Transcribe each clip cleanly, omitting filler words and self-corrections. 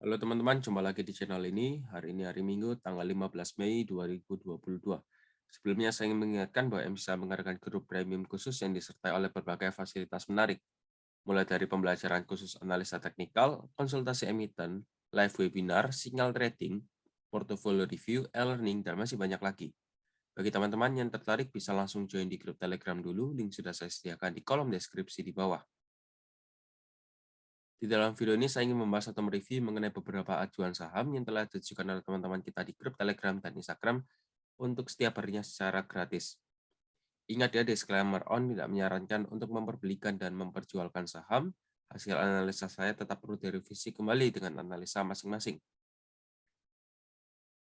Halo teman-teman, jumpa lagi di channel ini. Hari ini hari Minggu, tanggal 15 Mei 2022. Sebelumnya saya ingin mengingatkan bahwa bisa mengadakan grup premium khusus yang disertai oleh berbagai fasilitas menarik, mulai dari pembelajaran khusus analisa teknikal, konsultasi emiten, live webinar, sinyal trading, portfolio review, e-learning, dan masih banyak lagi. Bagi teman-teman yang tertarik bisa langsung join di grup Telegram dulu, link sudah saya sediakan di kolom deskripsi di bawah. Di dalam video ini saya ingin membahas atau mereview mengenai beberapa acuan saham yang telah ditujukan oleh teman-teman kita di grup Telegram dan Instagram untuk setiap harinya secara gratis. Ingat ya, disclaimer on tidak menyarankan untuk memperbelikan dan memperjualkan saham. Hasil analisa saya tetap perlu direvisi kembali dengan analisa masing-masing.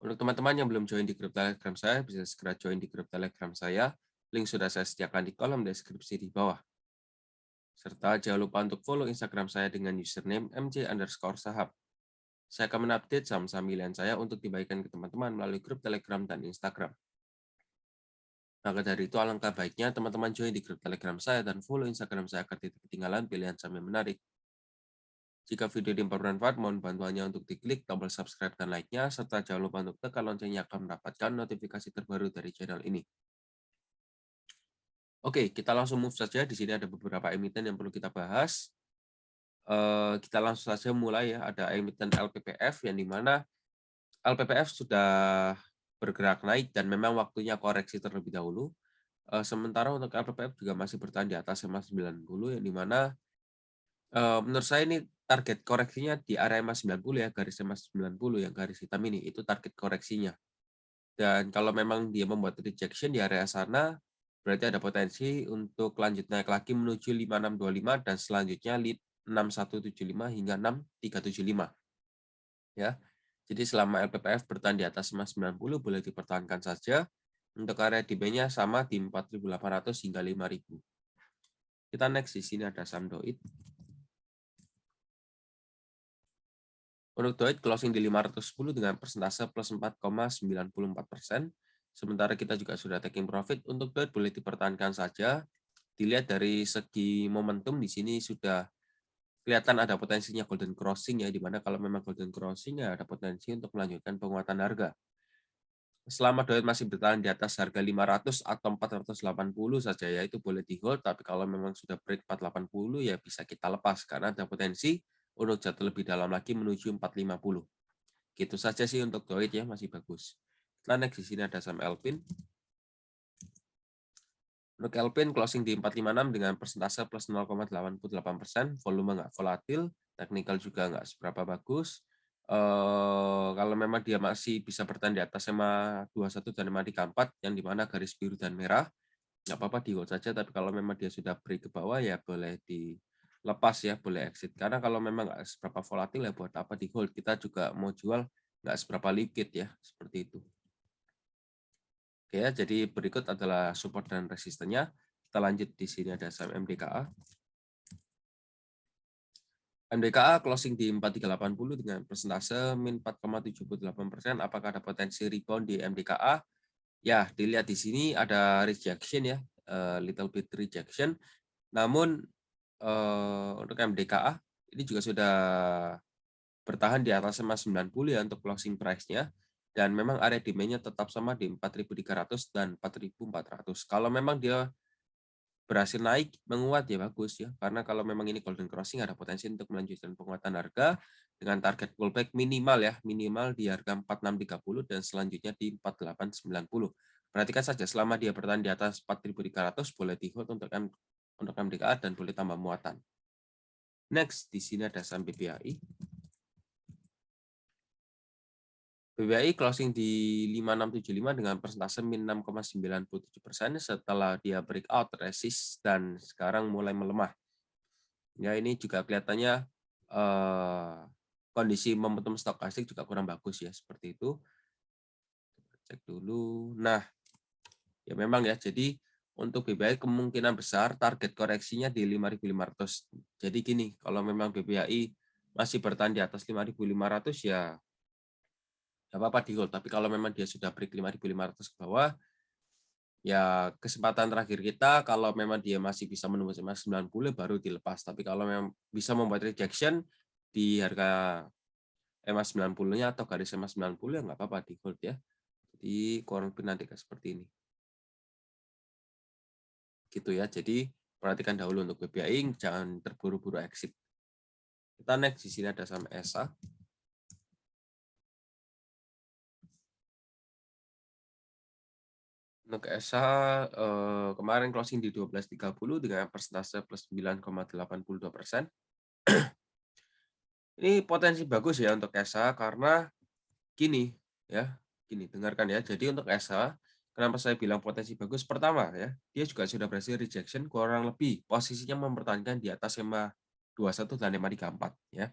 Untuk teman-teman yang belum join di grup Telegram saya, bisa segera join di grup Telegram saya. Link sudah saya sediakan di kolom deskripsi di bawah. Serta jangan lupa untuk follow Instagram saya dengan username mj_sahab. Saya akan mengupdate saham-saham pilihan saya untuk dibagikan ke teman-teman melalui grup Telegram dan Instagram. Maka dari itu alangkah baiknya teman-teman join di grup Telegram saya dan follow Instagram saya agar tidak ketinggalan pilihan saham yang menarik. Jika video ini bermanfaat, mohon bantuannya untuk diklik tombol subscribe dan like-nya, serta jangan lupa untuk tekan loncengnya akan mendapatkan notifikasi terbaru dari channel ini. Oke, kita langsung move saja. Di sini ada beberapa emiten yang perlu kita bahas. Kita langsung saja mulai ya. Ada emiten LPPF yang dimana LPPF sudah bergerak naik dan memang waktunya koreksi terlebih dahulu. Sementara untuk LPPF juga masih bertahan di atas EMA 90 yang dimana menurut saya ini target koreksinya di area EMA 90 ya, garis EMA 90 yang garis hitam ini itu target koreksinya. Dan kalau memang dia membuat rejection di area sana, berarti ada potensi untuk lanjut naik lagi menuju 5625 dan selanjutnya 6175 hingga 6375. Ya. Jadi selama LPPF bertahan di atas 90 boleh dipertahankan saja. Untuk area demand-nya sama di 4.800 hingga 5.000. Kita next di sini ada saham Doit. Untuk Doit closing di 510 dengan persentase plus 4,94%. Sementara kita juga sudah taking profit. Untuk Doit boleh dipertahankan saja. Dilihat dari segi momentum di sini sudah kelihatan ada potensinya golden crossing ya, di mana kalau memang golden crossing ya ada potensi untuk melanjutkan penguatan harga. Selama Doit masih bertahan di atas harga 500 atau 480 saja ya, itu boleh di hold, tapi kalau memang sudah break 480 ya bisa kita lepas karena ada potensi untuk jatuh lebih dalam lagi menuju 450. Gitu saja sih untuk Doit ya, masih bagus. Nah, next di sini ada saham Elpin. Untuk Elpin closing di 456 dengan persentase plus 0,88%, volume nggak volatil, teknikal juga nggak seberapa bagus. Kalau memang dia masih bisa bertahan di atas EMA 21 dan EMA 34 yang dimana garis biru dan merah, nggak apa-apa di hold saja, tapi kalau memang dia sudah break ke bawah ya boleh dilepas ya, boleh exit. Karena kalau memang nggak seberapa volatil ya buat apa di hold, kita juga mau jual nggak seberapa liquid ya, seperti itu. Oke ya, jadi berikut adalah support dan resistennya. Kita lanjut di sini ada saham MDKA. MDKA closing di 4380 dengan persentase min 4,78%. Apakah ada potensi rebound di MDKA? Ya, dilihat di sini ada rejection ya, little bit rejection. Namun untuk MDKA ini juga sudah bertahan di atas EMA 90 ya untuk closing price-nya. Dan memang area demand-nya tetap sama di 4.300 dan 4.400. Kalau memang dia berhasil naik menguat ya bagus ya, karena kalau memang ini golden crossing ada potensi untuk melanjutkan penguatan harga dengan target pullback minimal ya, minimal di harga 4630 dan selanjutnya di 4890. Perhatikan saja selama dia bertahan di atas 4300 boleh di hold untuk MDKA dan boleh tambah muatan. Next di sini ada saham BBAI. BBAI closing di 5675 dengan persentase min 6,97% setelah dia breakout resist dan sekarang mulai melemah. Ya, ini juga kelihatannya kondisi momentum stokastik juga kurang bagus ya, seperti itu. Cek dulu. Nah, ya memang ya, jadi untuk BBAI kemungkinan besar target koreksinya di 5.500. Jadi gini, kalau memang BBAI masih bertahan di atas 5.500 ya nggak apa-apa di hold. Tapi kalau memang dia sudah break 5.500 ke bawah, ya kesempatan terakhir kita kalau memang dia masih bisa menembus 90 baru dilepas. Tapi kalau memang bisa membuat rejection di harga EMA 90-nya atau garis EMA 90 ya nggak apa-apa di hold ya. Jadi kurang lebih nanti seperti ini. Gitu ya. Jadi perhatikan dahulu untuk BBI, jangan terburu-buru exit. Kita next di sini ada saham ESA. Untuk ESA kemarin closing di 12.30 dengan persentase plus 9,82%. Ini potensi bagus ya untuk ESA karena gini ya, gini dengarkan ya. Jadi untuk ESA, kenapa saya bilang potensi bagus? Pertama ya, dia juga sudah berhasil rejection kurang lebih posisinya mempertahankan di atas EMA 21 dan EMA 34 ya.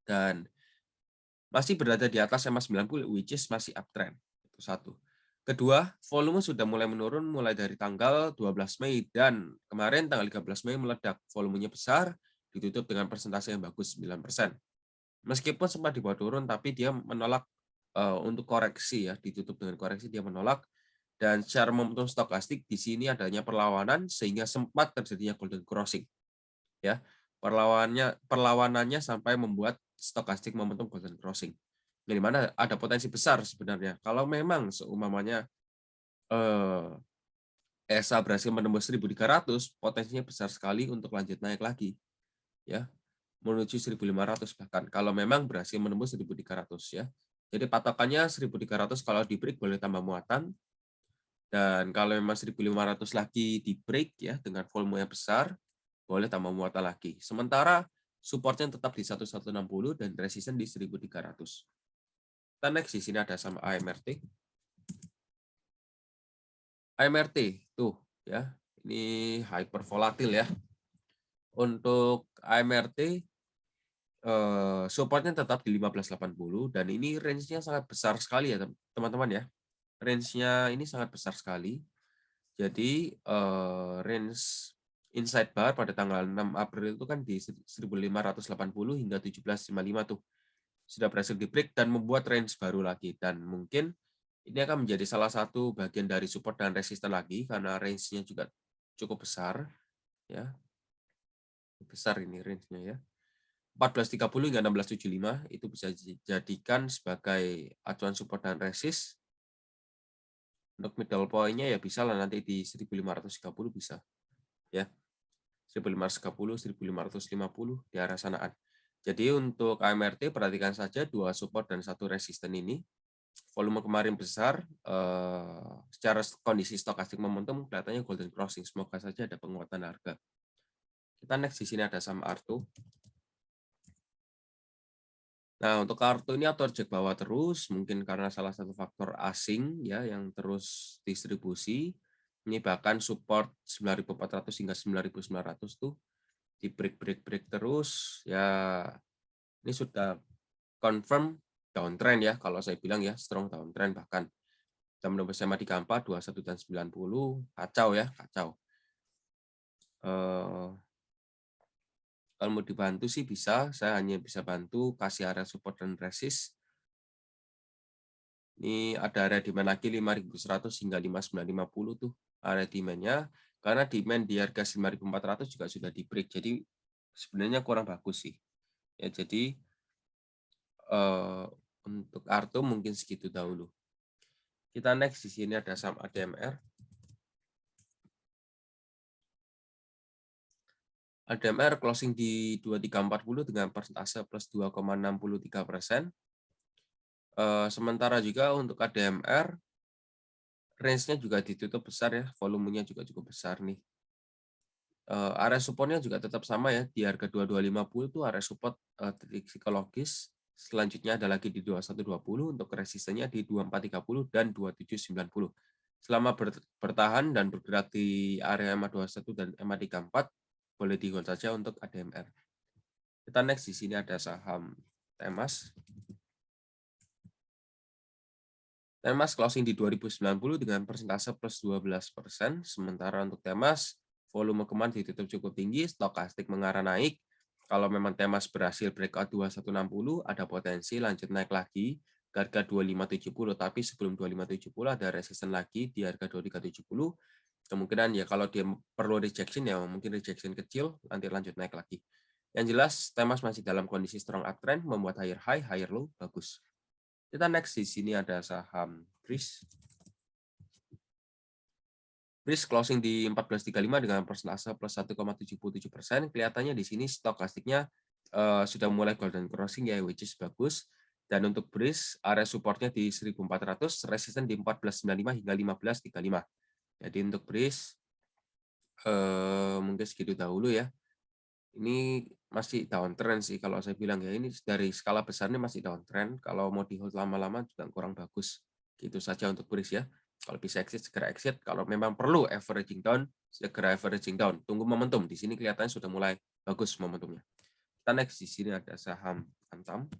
Dan masih berada di atas EMA 90 which is masih uptrend. Itu satu. Kedua, volume sudah mulai menurun mulai dari tanggal 12 Mei dan kemarin tanggal 13 Mei meledak. Volumenya besar, ditutup dengan persentase yang bagus 9%. Meskipun sempat dibawa turun tapi dia menolak untuk koreksi ya, ditutup dengan koreksi dia menolak dan secara momentum stokastik di sini adanya perlawanan sehingga sempat terjadinya golden crossing. Ya. Perlawanannya sampai membuat stokastik momentum golden crossing. Di mana ada potensi besar sebenarnya. Kalau memang seumpamanya ESA berhasil menembus 1.300, potensinya besar sekali untuk lanjut naik lagi. Ya, menuju 1.500 bahkan. Kalau memang berhasil menembus 1.300 ya. Jadi patokannya 1.300 kalau di break boleh tambah muatan. Dan kalau memang 1.500 lagi di break ya dengan volume yang besar, boleh tambah muatan lagi. Sementara supportnya tetap di 1160 dan resisten di 1.300. Kita next di sini ada sama AMRT. AMRT tuh ya, ini hyper volatil ya. Untuk AMRT supportnya tetap di 1580 dan ini range-nya sangat besar sekali ya teman-teman ya. Range-nya ini sangat besar sekali. Jadi range inside bar pada tanggal 6 April itu kan di 1580 hingga 1755 tuh. Sudah berhasil di break dan membuat range baru lagi dan mungkin ini akan menjadi salah satu bagian dari support dan resisten lagi karena range-nya juga cukup besar ya. Besar ini range-nya ya. 14.30 hingga 16.75 itu bisa dijadikan sebagai acuan support dan resist. Untuk middle point-nya ya bisa lah nanti di 1.530 bisa. Ya. 1.530, 1.550 di arah sanaan. Jadi untuk AMRT perhatikan saja dua support dan satu resisten ini. Volume kemarin besar, secara kondisi stokastik momentum kelihatannya golden crossing. Semoga saja ada penguatan harga. Kita next di sini ada saham Arto. Nah, untuk kartu ini auto reject bawah terus, mungkin karena salah satu faktor asing ya yang terus distribusi. Ini bahkan support 9.400 hingga 9.900 tuh di break terus ya. Ini sudah confirm downtrend ya kalau saya bilang ya, strong downtrend bahkan. Kita menembus SMA 34, 21 dan 90, kacau ya, kacau. Kalau mau dibantu sih bisa, saya hanya bisa bantu kasih area support dan resist. Ini ada area demand lagi 5.100 hingga 5.950 tuh area demand-nya. Karena demand di harga 5.400 juga sudah di break. Jadi sebenarnya kurang bagus sih. Ya jadi untuk Arto mungkin segitu dahulu. Kita next di sini ada saham ADMR. ADMR closing di 2340 dengan persentase plus 2,63%. Sementara juga untuk ADMR range-nya juga ditutup besar ya, volumenya juga cukup besar nih. Area supportnya juga tetap sama ya, di harga 2250 itu area support titik psikologis. Selanjutnya ada lagi di 2120 untuk resistennya di 2430 dan 2790. Selama bertahan dan bergerak di area EMA 21 dan EMA 34, boleh di-hold saja untuk ADMR. Kita next di sini ada saham Temas. Temas closing di 2090 dengan persentase plus 12%. Sementara untuk Temas, volume kemarin ditutup cukup tinggi, stokastik mengarah naik. Kalau memang Temas berhasil breakout 2160, ada potensi lanjut naik lagi ke harga 2570. Tapi sebelum 2570 ada resisten lagi di harga 2370. Kemungkinan ya kalau dia perlu rejection ya mungkin rejection kecil, nanti lanjut naik lagi. Yang jelas, Temas masih dalam kondisi strong uptrend, membuat higher high, higher low, bagus. Kita next, di sini ada saham Breeze. Breeze closing di 14.35 dengan persentase plus 1,77%. Kelihatannya di sini stokastiknya sudah mulai golden crossing ya, which is bagus. Dan untuk Breeze, area supportnya di 1.400, resisten di 14.95 hingga 15.35. Jadi untuk Breeze, mungkin segitu dahulu ya. Ini masih downtrend sih kalau saya bilang ya. Ini dari skala besarnya masih downtrend. Kalau mau di hold lama-lama juga kurang bagus. Gitu saja untuk Breeze ya. Kalau bisa exit, segera exit. Kalau memang perlu averaging down, segera averaging down. Tunggu momentum. Di sini kelihatannya sudah mulai bagus momentumnya. Kita next, di sini ada saham Antam.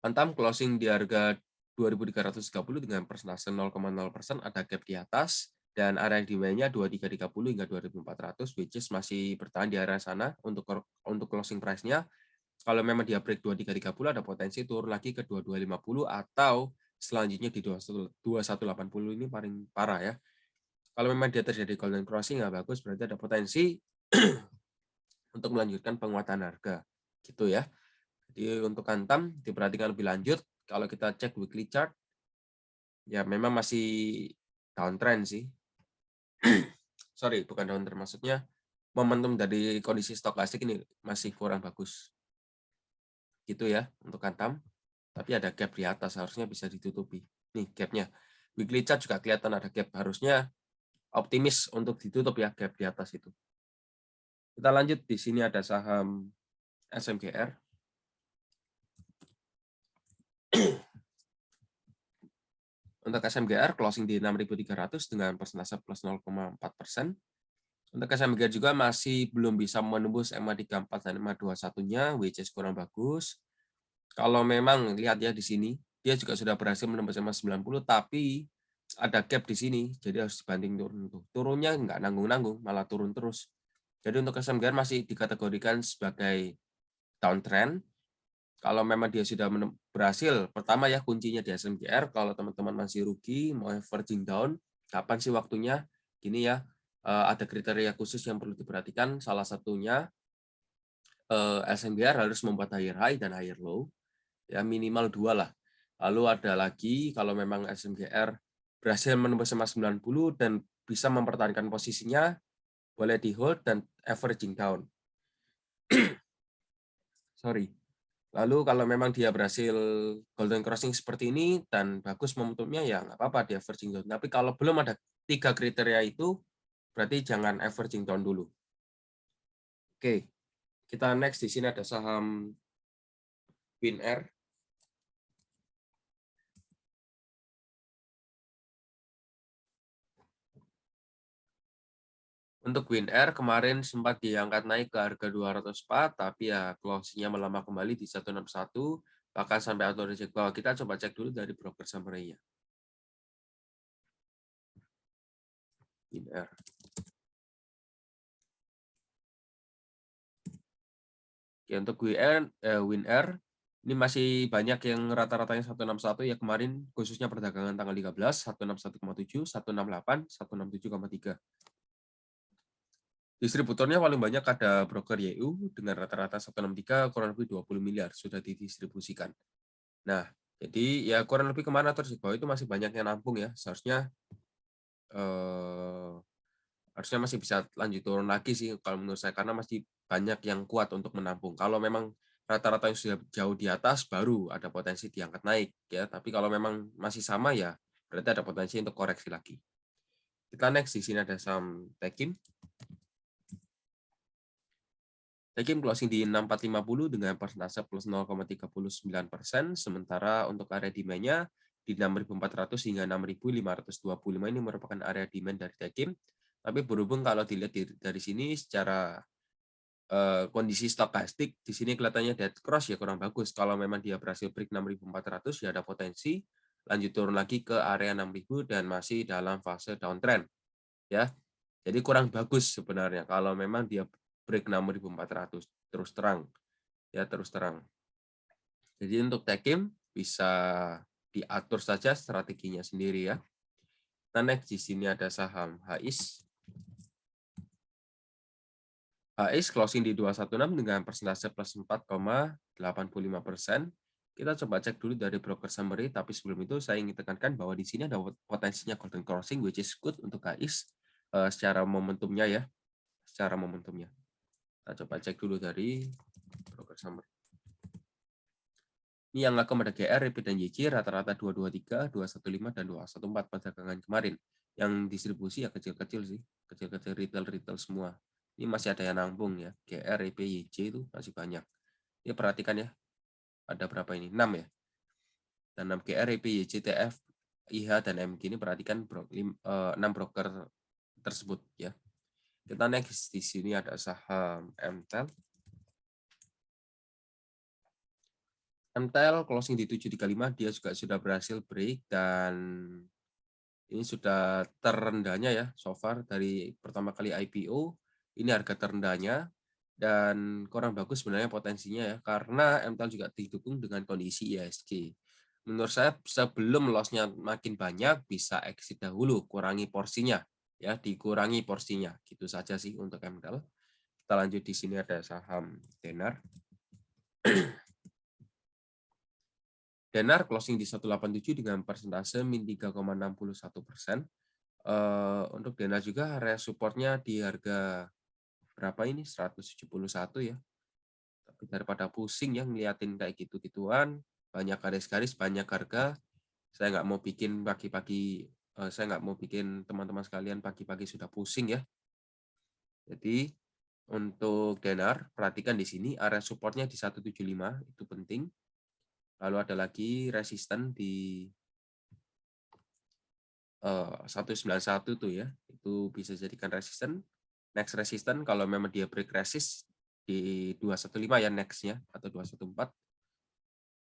Antam closing di harga 2.330 dengan persentase 0,0%, ada gap di atas, dan area demand-nya 2330 hingga 2400, which is masih bertahan di area sana untuk closing price-nya. Kalau memang dia break 2330, ada potensi turun lagi ke 2250 atau selanjutnya di 2180 ini paling parah ya. Kalau memang dia terjadi golden crossing nggak bagus, berarti ada potensi untuk melanjutkan penguatan harga. Gitu ya. Jadi untuk Antam diperhatikan lebih lanjut. Kalau kita cek weekly chart, ya memang masih downtrend sih. Sorry, bukan downtrend, maksudnya momentum dari kondisi stokastik ini masih kurang bagus. Gitu ya untuk Antam. Tapi ada gap di atas, harusnya bisa ditutupi. Nih gapnya. Weekly chart juga kelihatan ada gap, harusnya optimis untuk ditutup ya gap di atas itu. Kita lanjut, di sini ada saham SMGR. Untuk SMGR closing di 6.300 dengan persentase plus 0,4%. Untuk SMGR juga masih belum bisa menembus MA 34 dan MA 21-nya, which is kurang bagus. Kalau memang lihat ya di sini, dia juga sudah berhasil menembus MA 90, tapi ada gap di sini, jadi harus dibanting turun. Turunnya nggak nanggung-nanggung, malah turun terus. Jadi untuk SMGR masih dikategorikan sebagai downtrend. Kalau memang dia sudah berhasil, pertama ya kuncinya di SMGR, kalau teman-teman masih rugi, mau averaging down, kapan sih waktunya? Gini ya, ada kriteria khusus yang perlu diperhatikan, salah satunya SMGR harus membuat higher high dan higher low, ya minimal 2 lah. Lalu ada lagi, kalau memang SMGR berhasil menembus 90 dan bisa mempertahankan posisinya, boleh di hold dan averaging down. Sorry. Lalu kalau memang dia berhasil golden crossing seperti ini dan bagus momentumnya, ya nggak apa-apa dia averaging down. Tapi kalau belum ada 3 kriteria itu, berarti jangan averaging down dulu. Oke, kita next, di sini ada saham WinR. Untuk WinR kemarin sempat diangkat naik ke harga 204, tapi ya closing-nya melemah kembali di 161, bahkan sampai auto reject bawah. Kita coba cek dulu dari broker summary-nya. WinR. Ya, untuk WinR ini masih banyak yang rata-ratanya 161 ya, kemarin khususnya perdagangan tanggal 13, 161,7, 168, 167,3. Distributornya paling banyak ada broker YU dengan rata-rata 163, kurang lebih 20 miliar sudah didistribusikan. Nah, jadi ya kurang lebih kemana terus di bawah itu masih banyak yang nampung ya. Seharusnya harusnya masih bisa lanjut turun lagi sih kalau menurut saya, karena masih banyak yang kuat untuk menampung. Kalau memang rata-rata yang sudah jauh di atas baru ada potensi diangkat naik ya, tapi kalau memang masih sama ya berarti ada potensi untuk koreksi lagi. Kita next, di sini ada saham Tekim. Tekim closing di 6450 dengan persentase plus 0,39%, sementara untuk area demand-nya di 6.400 hingga 6.525 ini merupakan area demand dari Tekim. Tapi berhubung kalau dilihat dari sini secara kondisi stokastik, di sini kelihatannya dead cross ya kurang bagus. Kalau memang dia berhasil break 6.400 ya ada potensi lanjut turun lagi ke area 6.000 dan masih dalam fase downtrend. Ya. Jadi kurang bagus sebenarnya kalau memang dia break 6.400, terus terang. Ya, terus terang. Jadi untuk Tekim bisa diatur saja strateginya sendiri ya. Nah, next di sini ada saham HIS. HIS closing di 216 dengan persentase plus 4,85%. Kita coba cek dulu dari broker summary, tapi sebelum itu saya ingin tekankan bahwa di sini ada potensinya golden crossing, which is good untuk HIS secara momentumnya ya, secara momentumnya. Kita coba cek dulu dari broker summary. Ini yang laku ada GR, RP, dan YC rata-rata 223, 215, dan 214 perdagangan kemarin. Yang distribusi ya kecil-kecil sih, kecil-kecil retail semua. Ini masih ada yang nanggung ya, GR, RP, YC itu masih banyak. Ini perhatikan ya, ada berapa ini? 6 ya. Dan 6 GR, RP, YC, TF, IH, dan MG ini perhatikan 6 broker tersebut ya. Kita next di sini ada saham MTEL. MTEL closing di 735, dia juga sudah berhasil break dan ini sudah terendahnya ya so far dari pertama kali IPO. Ini harga terendahnya dan kurang bagus sebenarnya potensinya ya karena MTEL juga didukung dengan kondisi IHSG. Menurut saya sebelum loss-nya makin banyak bisa exit dahulu, kurangi porsinya ya, dikurangi porsinya. Gitu saja sih untuk MTEL. Kita lanjut di sini ada saham Tenar. Tenar closing di 187 dengan persentase min 3,61%. Untuk Tenar juga area supportnya di harga berapa ini? 171 ya. Tapi daripada pusing ya ngeliatin kayak gitu-gituan, banyak garis-garis, banyak harga. Saya nggak mau bikin pagi-pagi, saya nggak mau bikin teman-teman sekalian pagi-pagi sudah pusing ya. Jadi untuk Tenar, perhatikan di sini area supportnya di 175, itu penting. Lalu ada lagi resisten di 191 tuh ya, itu bisa jadikan resisten. Next resisten kalau memang dia break resist di 215 ya next-nya atau 214.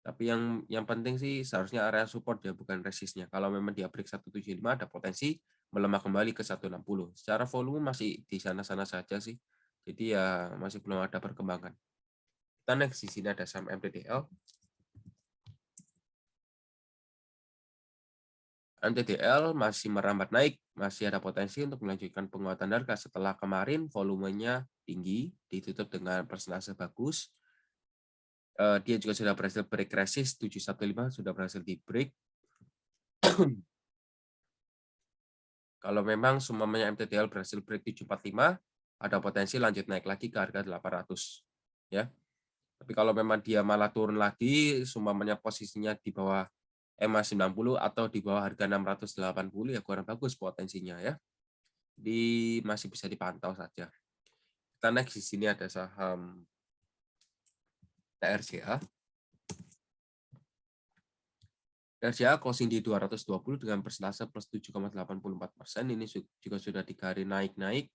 Tapi yang penting sih seharusnya area support ya bukan resistnya. Kalau memang dia break 175 ada potensi melemah kembali ke 160. Secara volume masih di sana-sana saja sih. Jadi ya masih belum ada perkembangan. Kita next di sini ada saham MTDL. MTDL masih merambat naik, masih ada potensi untuk melanjutkan penguatan harga setelah kemarin volumenya tinggi, ditutup dengan persentase bagus. Dia juga sudah berhasil break resist 715, sudah berhasil di break. Kalau memang semuanya MTDL berhasil break 745, ada potensi lanjut naik lagi ke harga 800. Ya. Tapi kalau memang dia malah turun lagi, semuanya posisinya di bawah EMA 90 atau di bawah harga 680 ya kurang bagus potensinya ya. Jadi masih bisa dipantau saja. Kita next di sini ada saham TRCA. TRCA closing di 220 dengan persentase plus 7,84%. Ini juga sudah dikari naik-naik.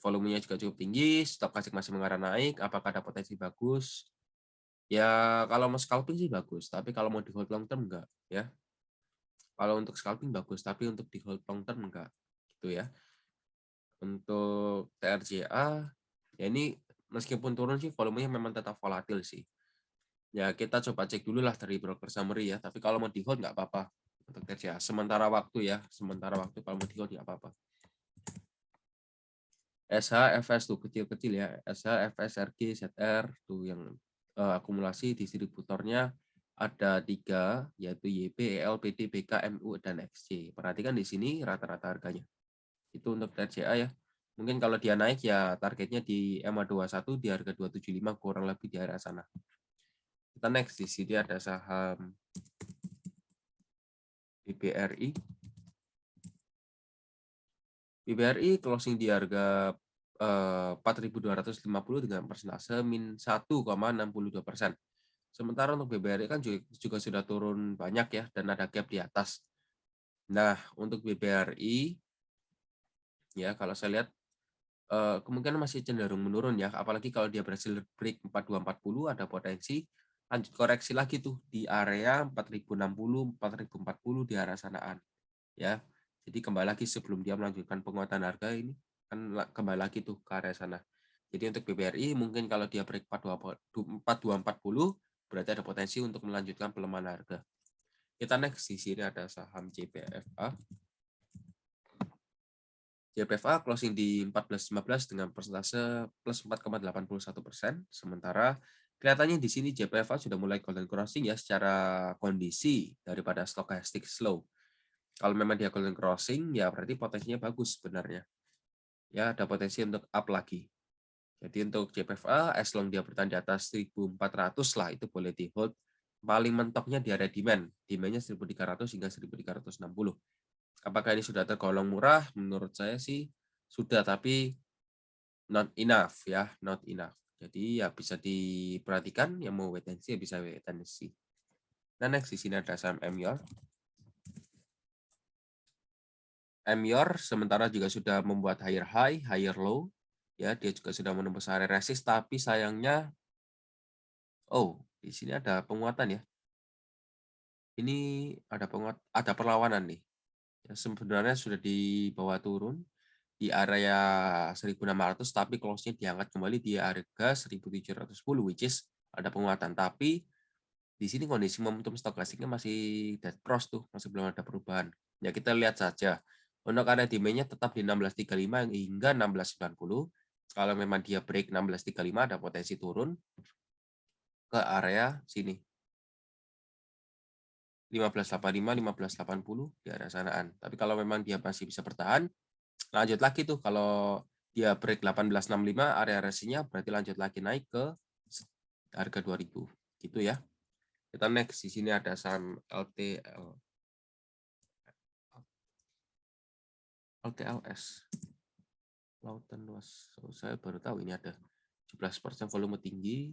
Volumenya juga cukup tinggi, stok asik masih mengarah naik. Apakah ada potensi bagus? Ya kalau mau scalping sih bagus, tapi kalau mau di hold long term enggak ya. Kalau untuk scalping bagus, tapi untuk di hold long term enggak. Gitu ya. Untuk TRCA ya ini meskipun turun sih volumenya memang tetap volatil sih. Ya kita coba cek dulu lah dari broker summary ya. Tapi kalau mau di hold nggak apa-apa untuk TRCA. Sementara waktu ya, sementara waktu kalau mau di hold nggak apa-apa. SH, FS tuh kecil-kecil ya. SH, FS, RG, ZR tuh yang akumulasi distributornya ada 3 yaitu YP, EL, PD, BK, MU dan XC. Perhatikan di sini rata-rata harganya. Itu untuk TRCA ya. Mungkin kalau dia naik ya targetnya di MA21 di harga 275 kurang lebih di area sana. Kita next di sini ada saham BBRI. BBRI closing di harga 4.250 dengan persentase min 1,62%. Sementara untuk BBRI kan juga sudah turun banyak ya dan ada gap di atas. Nah, untuk BBRI ya kalau saya lihat kemungkinan masih cenderung menurun ya, apalagi kalau dia berhasil break 4240 ada potensi lanjut koreksi lagi tuh di area 4060, 4040 di arah sanaan. Ya. Jadi kembali lagi sebelum dia melanjutkan penguatan harga ini kan kembali lagi tuh ke area sana. Jadi untuk BBRI mungkin kalau dia break 4240 berarti ada potensi untuk melanjutkan pelemahan harga. Kita next di sini ada saham JPFA. JPFA closing di 14.15 dengan persentase plus 4,81%. Sementara kelihatannya di sini JPFA sudah mulai golden crossing ya secara kondisi daripada stochastic slow. Kalau memang dia golden crossing ya berarti potensinya bagus sebenarnya. Ya ada potensi untuk up lagi. Jadi untuk JPFA as long dia bertahan di atas 1.400 lah itu boleh di hold. Paling mentoknya di area demand. Demand-nya 1.300 hingga 1.360. Apakah ini sudah tergolong murah? Menurut saya sih sudah, tapi not enough ya, not enough. Jadi ya bisa diperhatikan, yang mau wait and see ya bisa wait and see. Nah next di sini ada saham Emyor. Emyor sementara juga sudah membuat higher high, higher low. Ya, dia juga sudah menembus area resist, tapi sayangnya, di sini ada penguatan ya. Ini ada perlawanan nih. Ya, sebenarnya sudah dibawa turun di area 1.600 tapi close-nya diangkat kembali di harga 1.710 which is ada penguatan, tapi di sini kondisi momentum stokastiknya masih dead cross tuh, masih belum ada perubahan. Ya kita lihat saja. Untuk area demand-nya tetap di 1635 hingga 1690. Kalau memang dia break 1635 ada potensi turun ke area sini. 1585, 1580 di area sanaan. Tapi kalau memang dia masih bisa bertahan, lanjut lagi tuh. Kalau dia break 1865 area resinya berarti lanjut lagi naik ke harga 2000 gitu ya. Kita next di sini ada saham LTLS. Lautan Luas. Saya baru tahu ini ada 17% volume tinggi.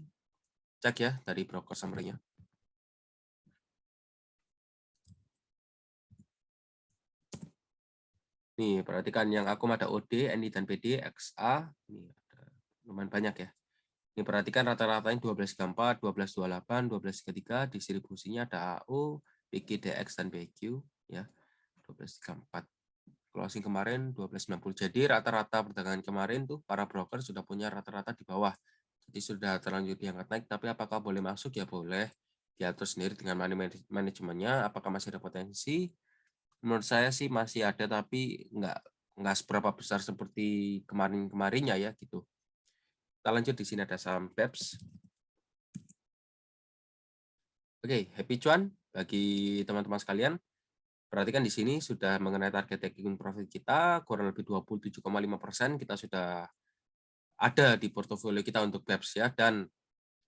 Cek ya dari broker summary-nya. Nih, perhatikan yang akum ada OD, NI, dan PD, XA. Ini ada lumayan banyak ya. Ini perhatikan rata-ratanya 1234, 1228, 1233. Distribusinya ada AO, PG, DX, dan BQ. Ya, 1234. Closing kemarin 1290. Jadi rata-rata perdagangan kemarin tuh para broker sudah punya rata-rata di bawah. Jadi sudah terlanjur diangkat naik, tapi apakah boleh masuk? Ya boleh. Diatur sendiri dengan manajemennya. Apakah masih ada potensi? Menurut saya sih masih ada, tapi nggak seberapa besar seperti kemarin-kemarinnya ya gitu. Kita lanjut di sini ada saham BEPS. Oke, happy cuan bagi teman-teman sekalian. Perhatikan di sini sudah mengenai target taking profit kita kurang lebih 27,5%. Kita sudah ada di portofolio kita untuk BEPS ya. Dan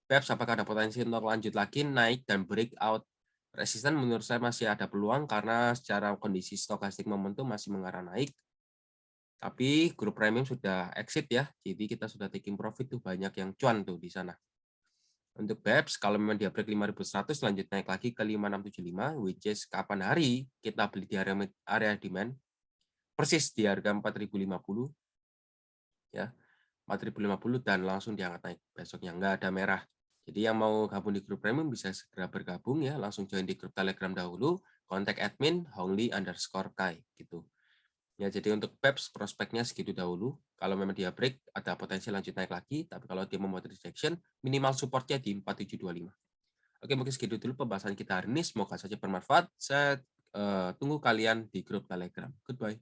BEPS apakah ada potensi untuk lanjut lagi naik dan breakout resisten? Menurut saya masih ada peluang karena secara kondisi stokastik momentum masih mengarah naik. Tapi grup premium sudah exit ya, jadi kita sudah taking profit tuh, banyak yang cuan tuh di sana. Untuk BEPS kalau memang dia break 5.100 lanjut naik lagi ke 5675, which is kapan hari kita beli di area demand persis di harga 4.050 ya. 4.050 dan langsung diangkat naik besoknya, nggak ada merah. Jadi yang mau gabung di grup premium bisa segera bergabung ya, langsung join di grup Telegram dahulu, kontak admin hongli_kai gitu. Ya, jadi untuk PEPS prospeknya segitu dahulu. Kalau memang dia break, ada potensi lanjut naik lagi. Tapi kalau dia membuat rejection, minimal supportnya di 4725. Oke, mungkin segitu dulu pembahasan kita hari ini. Semoga saja bermanfaat. Saya tunggu kalian di grup Telegram. Goodbye.